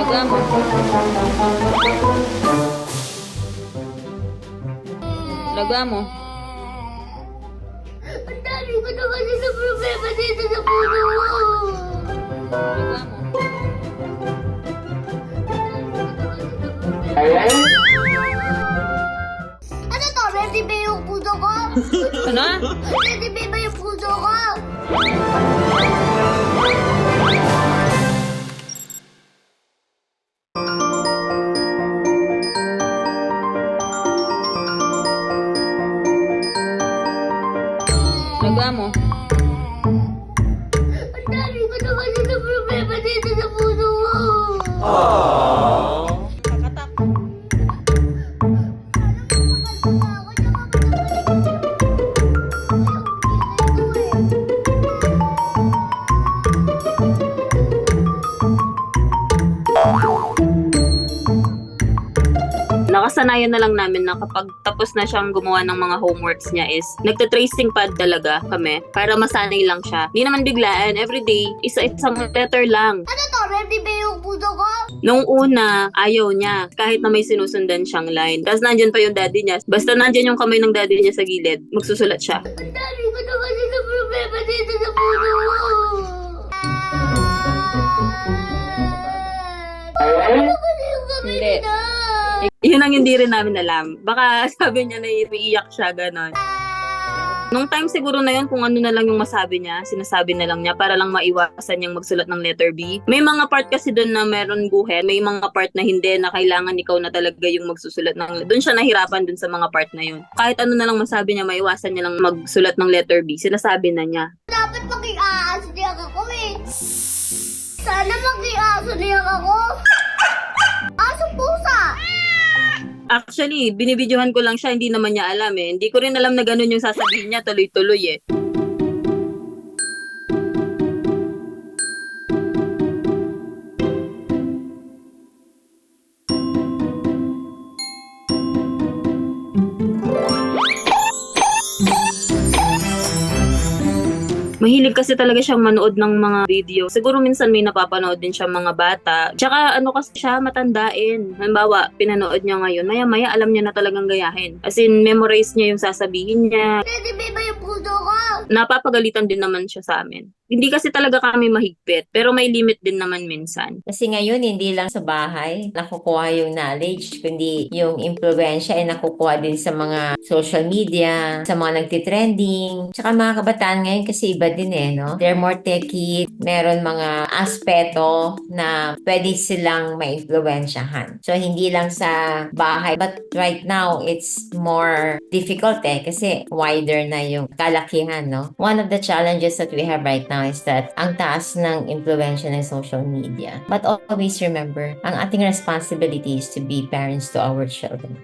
Laga mo. Laga mo. Ang dami ko na kasi sa problema dito sa puso ko. Laga mo. Ano to? Ready ba yung puso ko? Ano? Ready ba yung puso ko? Laga mo. Ang dami ko na kasi sa problema dito sa puso ko. Kakatak. Nakasanayan na lang namin na kapag tapos na siyang gumawa ng mga homeworks niya is nagta-tracing pad talaga kami para masanay lang siya. Hindi naman biglaan, everyday, isa-isang letter lang. Ano to? Ready ba yung puso ko? Nung una, ayaw niya kahit na may sinusundan siyang line. Tapos nandyan pa yung daddy niya. Basta nandyan yung kamay ng daddy niya sa gilid, magsusulat siya. Ang dami ko na kasi sa problema dito sa puso ko. Ano kasi yung kamay Hindi. nila? Yun ang hindi rin namin alam. Baka sabi niya na iiyak siya, ganon. Nung time siguro na yun, kung ano na lang yung masabi niya, sinasabi na lang niya para lang maiwasan niyang magsulat ng letter B. May mga part kasi doon na meron guhit, may mga part na hindi, na kailangan ikaw na talaga yung magsusulat ng. Doon siya nahirapan doon sa mga part na yun. Kahit ano na lang masabi niya, maiwasan niya lang magsulat ng letter B, sinasabi na niya. Dapat mag-i-aas niya ako eh. Sana mag-i-aas niya ako. Aso pusa. Actually, binibidyohan ko lang siya, hindi naman niya alam eh. Hindi ko rin alam na ganun yung sasabihin niya, tuloy-tuloy eh. Mahilig kasi talaga siyang manood ng mga video. Siguro minsan may napapanood din siya mga bata. Tsaka ano kasi siya, matandain. Halimbawa, pinanood niya ngayon, maya-maya alam niya na talagang gayahin. As in, memorize niya yung sasabihin niya. Ready ba yung puso ko? Napapagalitan din naman siya sa amin. Hindi kasi talaga kami mahigpit, pero may limit din naman minsan. Kasi ngayon, hindi lang sa bahay nakukuha yung knowledge, kundi yung impluensya ay nakukuha din sa mga social media, sa mga nagtitrending. Tsaka mga kabataan ngayon kasi iba din eh, no? They're more techy, meron mga aspeto na pwede silang maimpluensyahan. So, hindi lang sa bahay. But right now, it's more difficult eh, kasi wider na yung kalakihan, no? One of the challenges that we have right now is that ang taas ng impluensya ng social media. But always remember, ang ating responsibility is to be parents to our children.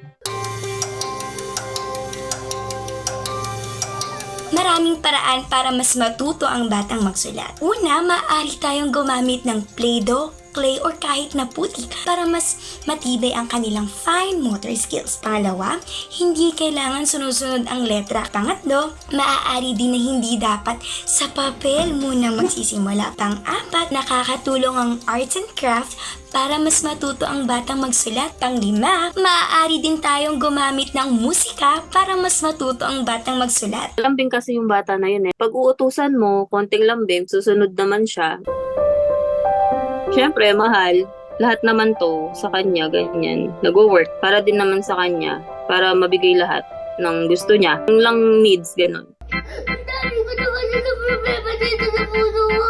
Maraming paraan para mas matuto ang batang magsulat. Una, maaari tayong gumamit ng Play-Doh, clay or kahit na putik para mas matibay ang kanilang fine motor skills. Pangalawa, hindi kailangan sunod-sunod ang letra. Pangatlo, maaari din na hindi dapat sa papel muna magsisimula. Pang-apat, nakakatulong ang arts and craft para mas matuto ang batang magsulat. Pang-lima, maaari din tayong gumamit ng musika para mas matuto ang batang magsulat. Lambing kasi yung bata na yun eh. Pag uutusan mo, konting lambing, susunod naman siya. Siyempre, mahal. Lahat naman to sa kanya, ganyan. Nag-work para din naman sa kanya. Para mabigay lahat ng gusto niya. Yung lang needs, ganun. Ang dami ko na kasi sa problema dito sa puso ko.